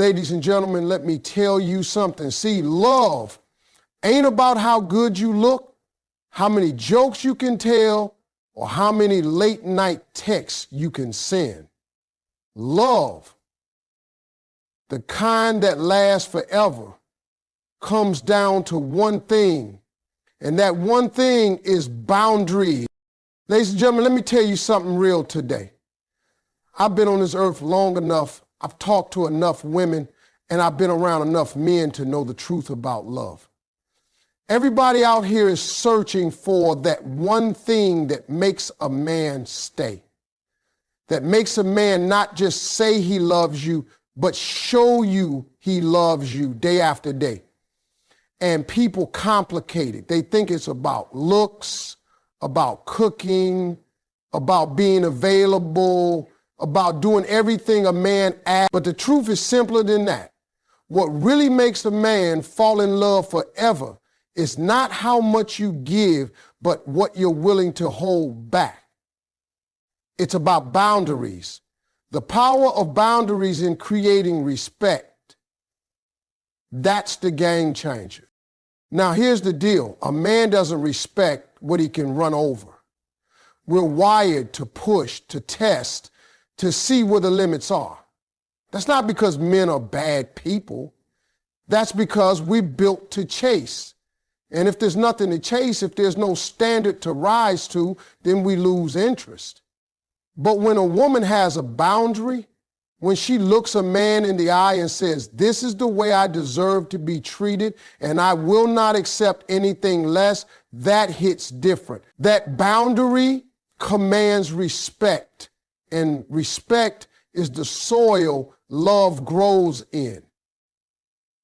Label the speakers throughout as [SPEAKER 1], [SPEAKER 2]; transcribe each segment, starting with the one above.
[SPEAKER 1] Ladies and gentlemen, let me tell you something. See, love ain't about how good you look, how many jokes you can tell, or how many late night texts you can send. Love, the kind that lasts forever, comes down to one thing, and that one thing is boundaries. Ladies and gentlemen, let me tell you something real today. I've been on this earth long enough, I've talked to enough women, and I've been around enough men to know the truth about love. Everybody out here is searching for that one thing that makes a man stay, that makes a man not just say he loves you, but show you he loves you day after day. And people complicate it. They think it's about looks, about cooking, about being available, about doing everything a man asks. But the truth is simpler than that. What really makes a man fall in love forever is not how much you give, but what you're willing to hold back. It's about boundaries. The power of boundaries in creating respect. That's the game changer. Now, here's the deal. A man doesn't respect what he can run over. We're wired to push, to test, to see where the limits are. That's not because men are bad people. That's because we're built to chase. And if there's nothing to chase, if there's no standard to rise to, then we lose interest. But when a woman has a boundary, when she looks a man in the eye and says, this is the way I deserve to be treated, and I will not accept anything less, that hits different. That boundary commands respect, and respect is the soil love grows in.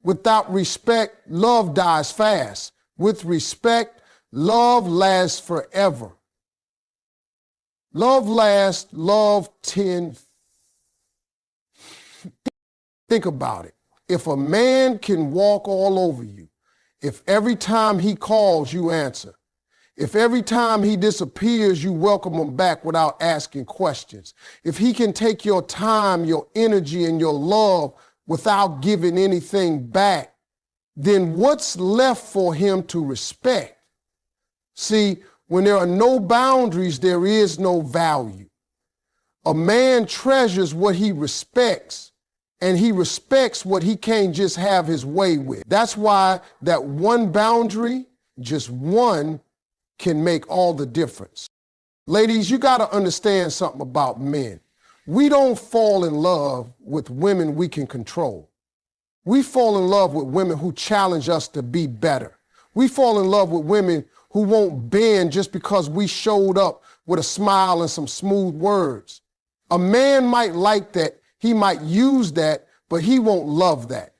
[SPEAKER 1] Without respect, love dies fast. With respect, love lasts forever. Love lasts, love tends. Think about it. If a man can walk all over you, if every time he calls you answer, if every time he disappears you welcome him back without asking questions, if he can take your time, your energy, and your love without giving anything back, then what's left for him to respect? See, when there are no boundaries, there is no value. A man treasures what he respects, and he respects what he can't just have his way with. That's why that one boundary, just one, can make all the difference. Ladies, you got to understand something about men. We don't fall in love with women we can control. We fall in love with women who challenge us to be better. We fall in love with women who won't bend just because we showed up with a smile and some smooth words. A man might like that, he might use that, but he won't love that.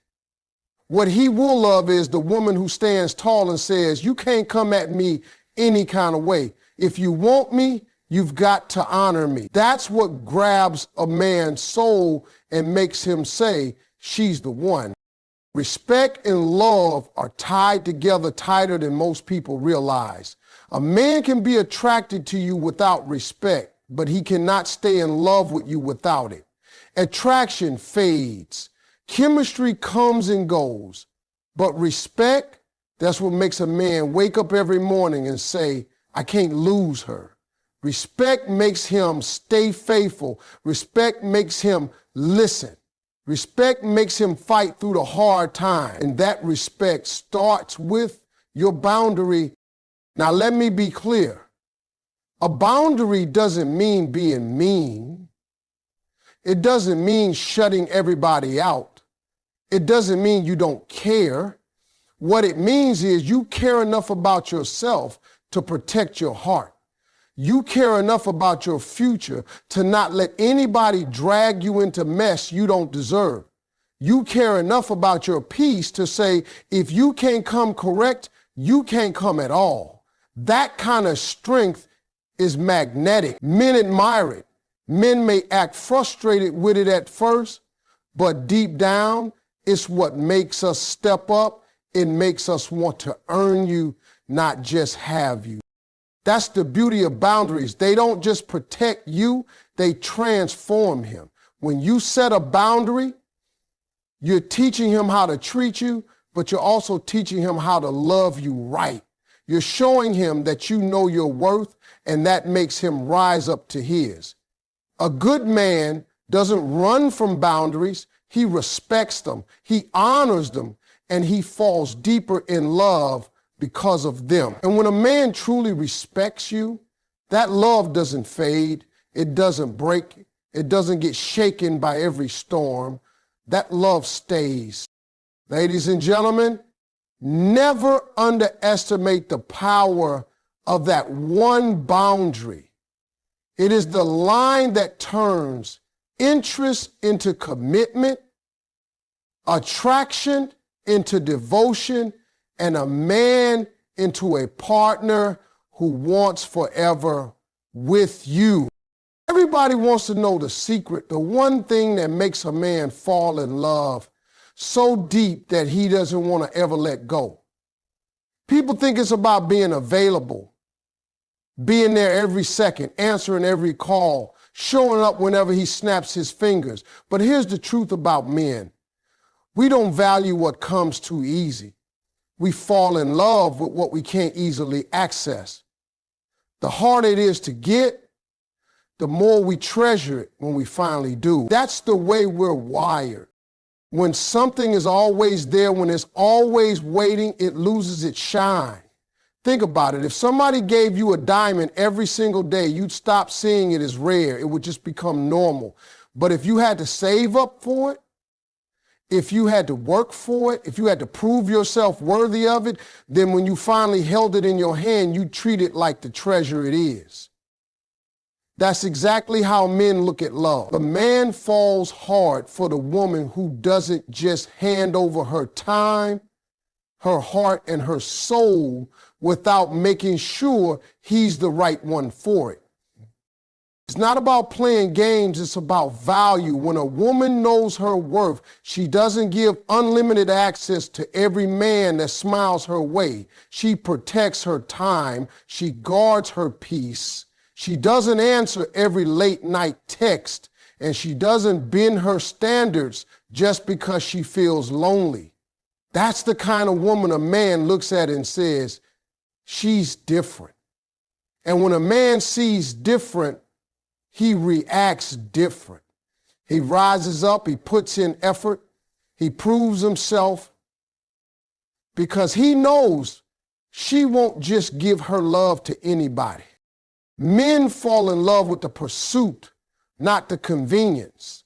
[SPEAKER 1] What he will love is the woman who stands tall and says, you can't come at me any kind of way. If you want me, you've got to honor me. That's what grabs a man's soul and makes him say, she's the one. Respect and love are tied together tighter than most people realize. A man can be attracted to you without respect, but he cannot stay in love with you without it. Attraction fades. Chemistry comes and goes. But respect, that's what makes a man wake up every morning and say, I can't lose her. Respect makes him stay faithful. Respect makes him listen. Respect makes him fight through the hard time. And that respect starts with your boundary. Now, let me be clear. A boundary doesn't mean being mean. It doesn't mean shutting everybody out. It doesn't mean you don't care. What it means is you care enough about yourself to protect your heart. You care enough about your future to not let anybody drag you into mess you don't deserve. You care enough about your peace to say, if you can't come correct, you can't come at all. That kind of strength is magnetic. Men admire it. Men may act frustrated with it at first, but deep down, it's what makes us step up. It makes us want to earn you, not just have you. That's the beauty of boundaries. They don't just protect you, they transform him. When you set a boundary, You're teaching him how to treat you, but you're also teaching him how to love you right. You're showing him that you know your worth, and that makes him rise up to his. A good man doesn't run from boundaries. He respects them. He honors them, and he falls deeper in love because of them. And when a man truly respects you, that love doesn't fade. It doesn't break. It doesn't get shaken by every storm. That love stays. Ladies and gentlemen, never underestimate the power of that one boundary. It is the line that turns interest into commitment, attraction into devotion, and a man into a partner who wants forever with you. Everybody wants to know the secret, the one thing that makes a man fall in love so deep that he doesn't want to ever let go. People think it's about being available, being there every second, answering every call, showing up whenever he snaps his fingers. But here's the truth about men. We don't value what comes too easy. We fall in love with what we can't easily access. The harder it is to get, the more we treasure it when we finally do. That's the way we're wired. When something is always there, when it's always waiting, it loses its shine. Think about it. If somebody gave you a diamond every single day, you'd stop seeing it as rare. It would just become normal. But if you had to save up for it, if you had to work for it, if you had to prove yourself worthy of it, then when you finally held it in your hand, you treat it like the treasure it is. That's exactly how men look at love. A man falls hard for the woman who doesn't just hand over her time, her heart, and her soul without making sure he's the right one for it. It's not about playing games, it's about value. When a woman knows her worth, she doesn't give unlimited access to every man that smiles her way. She protects her time, she guards her peace. She doesn't answer every late night text, and she doesn't bend her standards just because she feels lonely. That's the kind of woman a man looks at and says, she's different. And when a man sees different, he reacts different. He rises up, he puts in effort, he proves himself because he knows she won't just give her love to anybody. Men fall in love with the pursuit, not the convenience.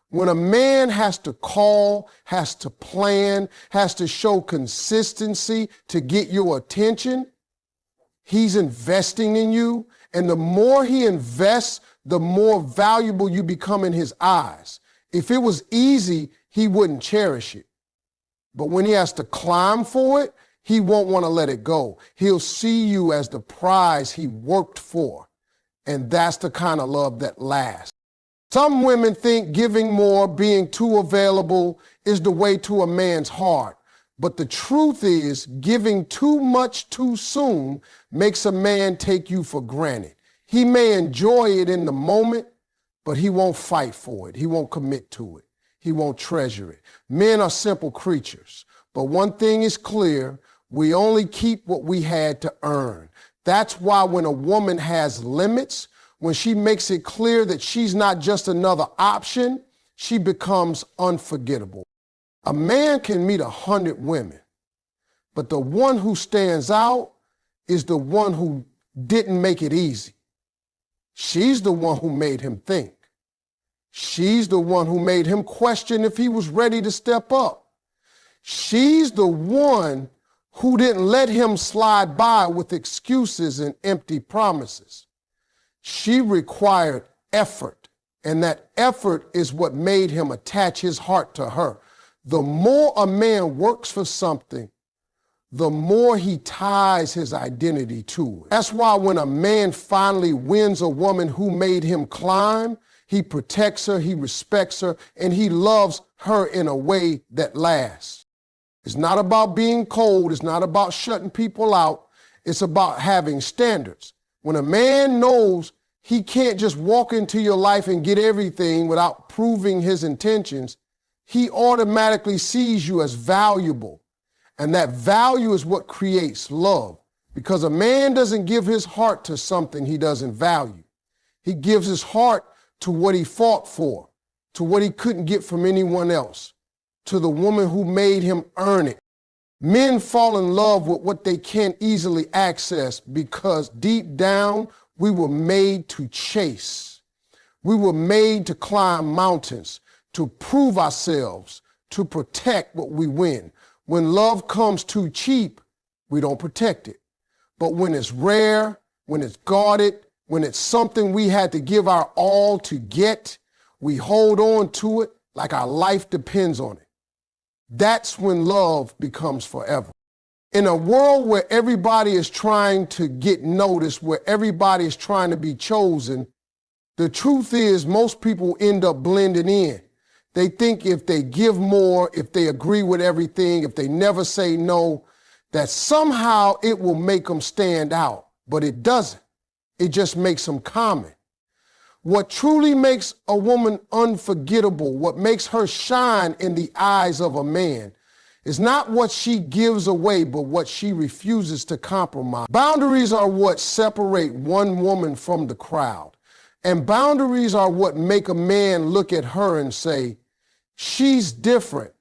[SPEAKER 1] When a man has to call, has to plan, has to show consistency to get your attention, he's investing in you. And the more he invests, the more valuable you become in his eyes. If it was easy, he wouldn't cherish it. But when he has to climb for it, he won't want to let it go. He'll see you as the prize he worked for. And that's the kind of love that lasts. Some women think giving more, being too available is the way to a man's heart. But the truth is, giving too much too soon makes a man take you for granted. He may enjoy it in the moment, but he won't fight for it. He won't commit to it. He won't treasure it. Men are simple creatures. But one thing is clear, we only keep what we had to earn. That's why when a woman has limits, when she makes it clear that she's not just another option, she becomes unforgettable. A man can meet 100 women, but the one who stands out is the one who didn't make it easy. She's the one who made him think. She's the one who made him question if he was ready to step up. She's the one who didn't let him slide by with excuses and empty promises. She required effort, and that effort is what made him attach his heart to her. The more a man works for something, the more he ties his identity to it. That's why when a man finally wins a woman who made him climb, he protects her, he respects her, and he loves her in a way that lasts. It's not about being cold. It's not about shutting people out. It's about having standards. When a man knows he can't just walk into your life and get everything without proving his intentions, he automatically sees you as valuable. And that value is what creates love. Because a man doesn't give his heart to something he doesn't value. He gives his heart to what he fought for, to what he couldn't get from anyone else, to the woman who made him earn it. Men fall in love with what they can't easily access because deep down, we were made to chase. We were made to climb mountains, to prove ourselves, to protect what we win. When love comes too cheap, we don't protect it. But when it's rare, when it's guarded, when it's something we had to give our all to get, we hold on to it like our life depends on it. That's when love becomes forever. In a world where everybody is trying to get noticed, where everybody is trying to be chosen, the truth is most people end up blending in. They think if they give more, if they agree with everything, if they never say no, that somehow it will make them stand out. But it doesn't. It just makes them common. What truly makes a woman unforgettable, what makes her shine in the eyes of a man, is not what she gives away, but what she refuses to compromise. Boundaries are what separate one woman from the crowd. And boundaries are what make a man look at her and say, she's different.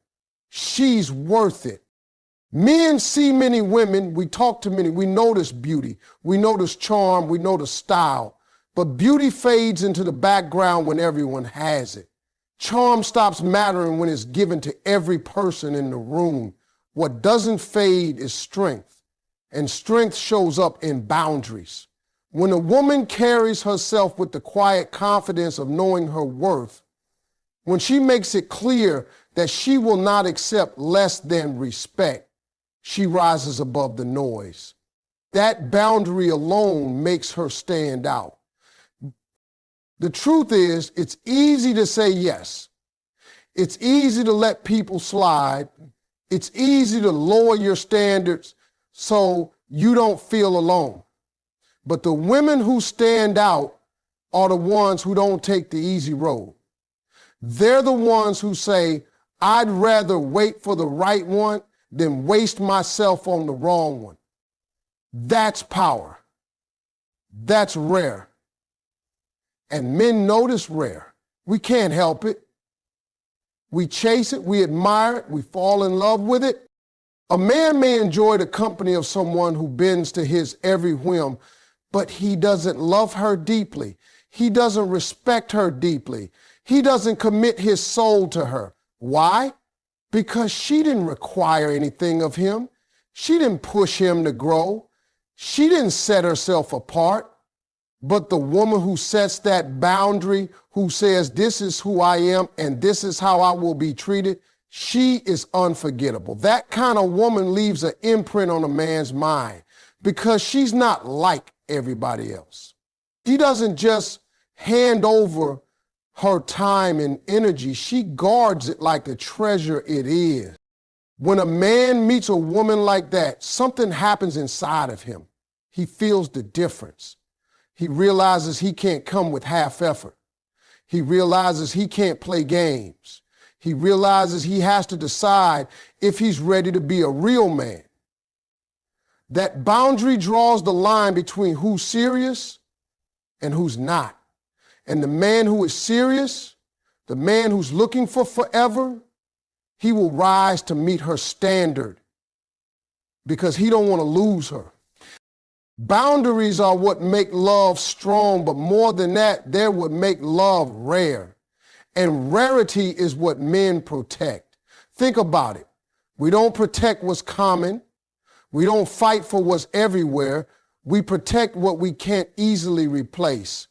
[SPEAKER 1] She's worth it. Men see many women, we talk to many, we notice beauty, we notice charm, we notice style, but beauty fades into the background when everyone has it. Charm stops mattering when it's given to every person in the room. What doesn't fade is strength, and strength shows up in boundaries. When a woman carries herself with the quiet confidence of knowing her worth, when she makes it clear that she will not accept less than respect, she rises above the noise. That boundary alone makes her stand out. The truth is, it's easy to say yes. It's easy to let people slide. It's easy to lower your standards so you don't feel alone. But the women who stand out are the ones who don't take the easy road. They're the ones who say, I'd rather wait for the right one than waste myself on the wrong one. That's power. That's rare. And men notice rare. We can't help it. We chase it, we admire it, we fall in love with it. A man may enjoy the company of someone who bends to his every whim, but he doesn't love her deeply. He doesn't respect her deeply. He doesn't commit his soul to her. Why? Because she didn't require anything of him. She didn't push him to grow. She didn't set herself apart. But the woman who sets that boundary, who says, this is who I am and this is how I will be treated, she is unforgettable. That kind of woman leaves an imprint on a man's mind because she's not like everybody else. She doesn't just hand over her time and energy. She guards it like the treasure it is. When a man meets a woman like that, something happens inside of him. He feels the difference. He realizes he can't come with half effort. He realizes he can't play games. He realizes he has to decide if he's ready to be a real man. That boundary draws the line between who's serious and who's not. And the man who is serious, the man who's looking for forever, he will rise to meet her standard because he don't want to lose her. Boundaries are what make love strong, but more than that, they're what make love rare. And rarity is what men protect. Think about it. We don't protect what's common. We don't fight for what's everywhere. We protect what we can't easily replace.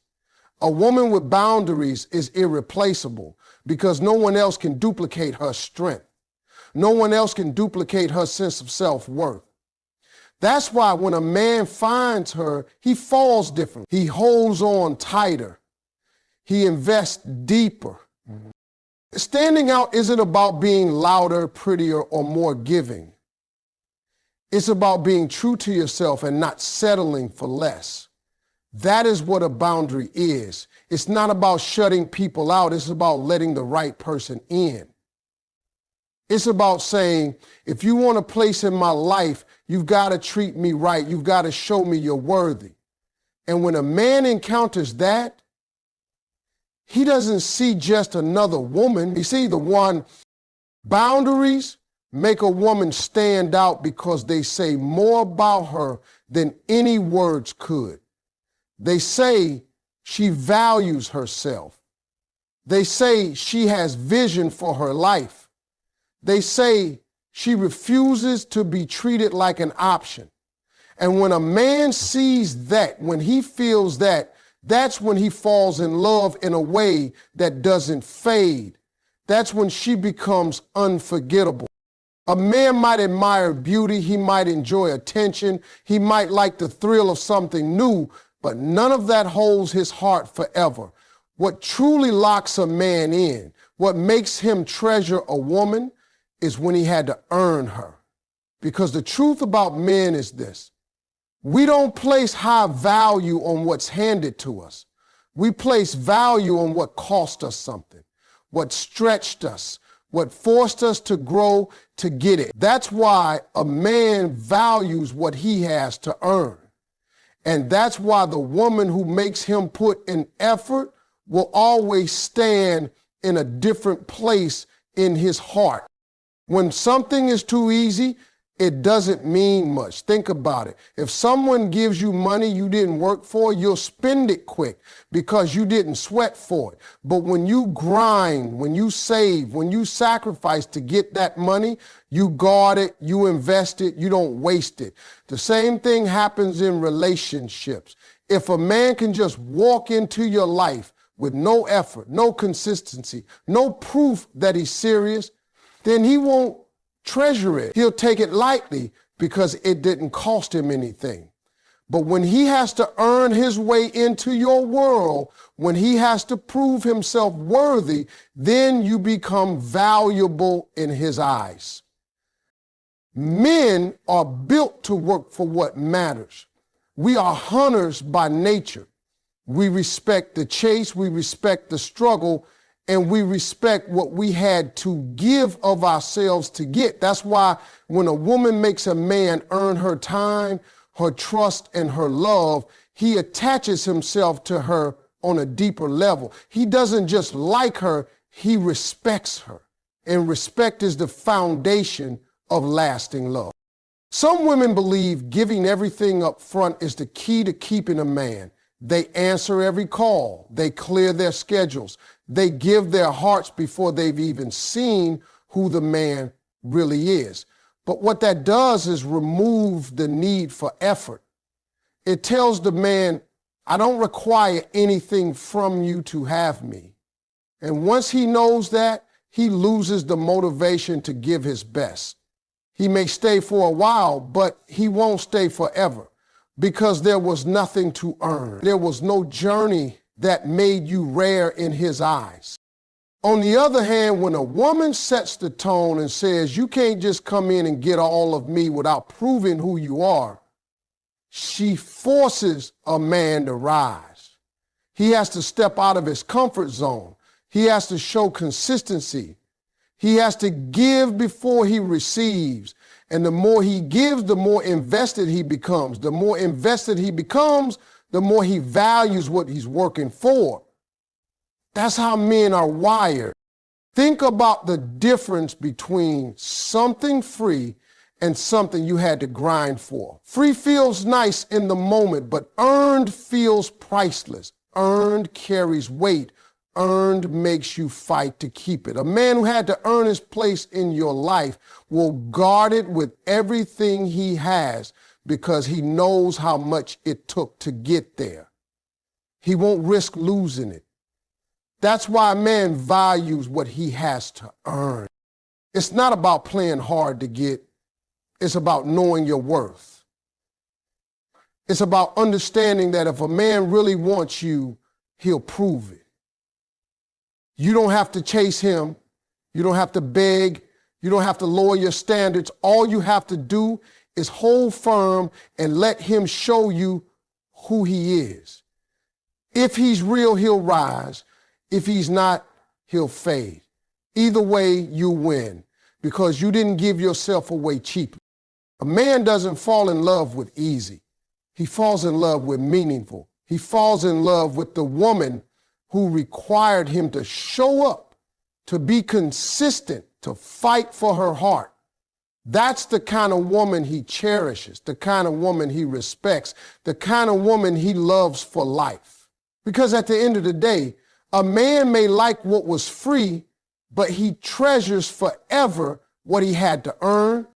[SPEAKER 1] A woman with boundaries is irreplaceable because no one else can duplicate her strength. No one else can duplicate her sense of self-worth. That's why when a man finds her, he falls different. He holds on tighter. He invests deeper. Standing out isn't about being louder, prettier, or more giving. It's about being true to yourself and not settling for less. That is what a boundary is. It's not about shutting people out. It's about letting the right person in. It's about saying, if you want a place in my life, you've got to treat me right. You've got to show me you're worthy. And when a man encounters that, he doesn't see just another woman. He sees the one. Boundaries make a woman stand out because they say more about her than any words could. They say she values herself. They say she has vision for her life. They say she refuses to be treated like an option. And when a man sees that, when he feels that, that's when he falls in love in a way that doesn't fade. That's when she becomes unforgettable. A man might admire beauty, he might enjoy attention, he might like the thrill of something new, but none of that holds his heart forever. What truly locks a man in, what makes him treasure a woman, is when he had to earn her. Because the truth about men is this: we don't place high value on what's handed to us. We place value on what cost us something, what stretched us, what forced us to grow to get it. That's why a man values what he has to earn. And that's why the woman who makes him put in effort will always stand in a different place in his heart. When something is too easy, it doesn't mean much. Think about it. If someone gives you money you didn't work for, you'll spend it quick because you didn't sweat for it. But when you grind, when you save, when you sacrifice to get that money, you guard it, you invest it, you don't waste it. The same thing happens in relationships. If a man can just walk into your life with no effort, no consistency, no proof that he's serious, then he won't treasure it. He'll take it lightly because it didn't cost him anything. But when he has to earn his way into your world, when he has to prove himself worthy, then you become valuable in his eyes. Men are built to work for what matters. We are hunters by nature. We respect the chase, we respect the struggle, and we respect what we had to give of ourselves to get. That's why when a woman makes a man earn her time, her trust, and her love, he attaches himself to her on a deeper level. He doesn't just like her, he respects her. And respect is the foundation of lasting love. Some women believe giving everything up front is the key to keeping a man. They answer every call. They clear their schedules. They give their hearts before they've even seen who the man really is. But what that does is remove the need for effort. It tells the man, I don't require anything from you to have me. And once he knows that, he loses the motivation to give his best. He may stay for a while, but he won't stay forever because there was nothing to earn. There was no journey that made you rare in his eyes. On the other hand, when a woman sets the tone and says, you can't just come in and get all of me without proving who you are, she forces a man to rise. He has to step out of his comfort zone. He has to show consistency. He has to give before he receives. And the more he gives, the more invested he becomes. The more invested he becomes, the more he values what he's working for. That's how men are wired. Think about the difference between something free and something you had to grind for. Free feels nice in the moment, but earned feels priceless. Earned carries weight. Earned makes you fight to keep it. A man who had to earn his place in your life will guard it with everything he has because he knows how much it took to get there. He won't risk losing it. That's why a man values what he has to earn. It's not about playing hard to get. It's about knowing your worth. It's about understanding that if a man really wants you, he'll prove it. You don't have to chase him. You don't have to beg. You don't have to lower your standards. All you have to do is hold firm and let him show you who he is. If he's real, he'll rise. If he's not, he'll fade. Either way, you win. because you didn't give yourself away cheaply. A man doesn't fall in love with easy. He falls in love with meaningful. He falls in love with the woman who required him to show up, to be consistent, to fight for her heart. That's the kind of woman he cherishes, the kind of woman he respects, the kind of woman he loves for life. Because at the end of the day, a man may like what was free, but he treasures forever what he had to earn.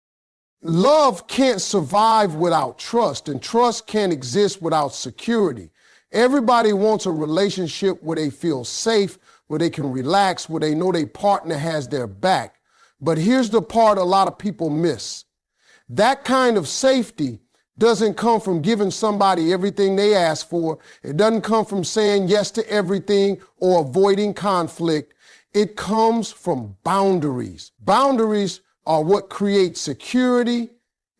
[SPEAKER 1] Love can't survive without trust, and trust can't exist without security. Everybody wants a relationship where they feel safe, where they can relax, where they know their partner has their back. But here's the part a lot of people miss. That kind of safety doesn't come from giving somebody everything they ask for. It doesn't come from saying yes to everything or avoiding conflict. It comes from boundaries. Boundaries are what create security,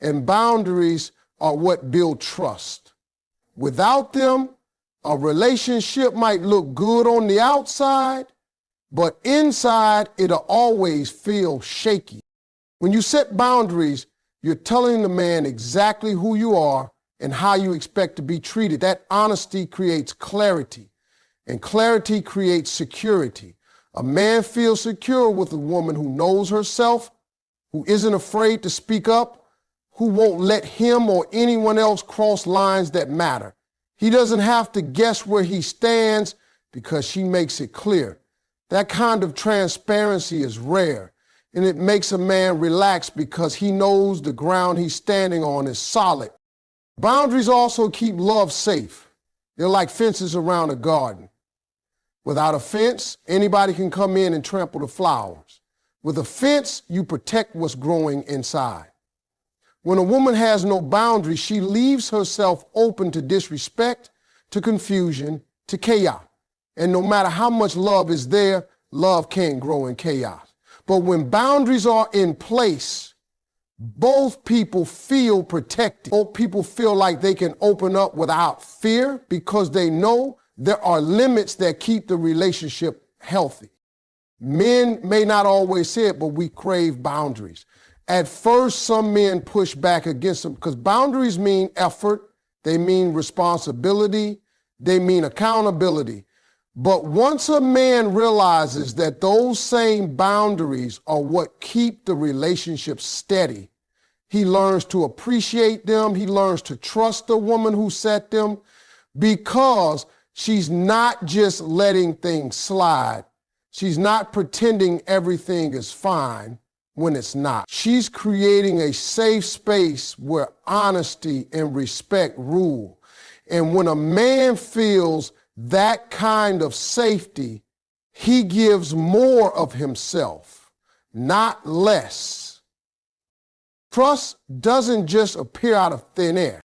[SPEAKER 1] and boundaries are what build trust. Without them, a relationship might look good on the outside, but inside it'll always feel shaky. When you set boundaries, you're telling the man exactly who you are and how you expect to be treated. That honesty creates clarity, and clarity creates security. A man feels secure with a woman who knows herself, who isn't afraid to speak up, who won't let him or anyone else cross lines that matter. He doesn't have to guess where he stands because she makes it clear. That kind of transparency is rare, and it makes a man relax because he knows the ground he's standing on is solid. Boundaries also keep love safe. They're like fences around a garden. Without a fence, anybody can come in and trample the flowers. With a fence, you protect what's growing inside. When a woman has no boundaries, she leaves herself open to disrespect, to confusion, to chaos. And no matter how much love is there, love can't grow in chaos. But when boundaries are in place, both people feel protected. Both people feel like they can open up without fear because they know there are limits that keep the relationship healthy. Men may not always say it, but we crave boundaries. At first, some men push back against them because boundaries mean effort, they mean responsibility, they mean accountability. But once a man realizes that those same boundaries are what keep the relationship steady, he learns to appreciate them, he learns to trust the woman who set them because she's not just letting things slide. She's not pretending everything is fine when it's not. She's creating a safe space where honesty and respect rule. And when a man feels that kind of safety, he gives more of himself, not less. Trust doesn't just appear out of thin air.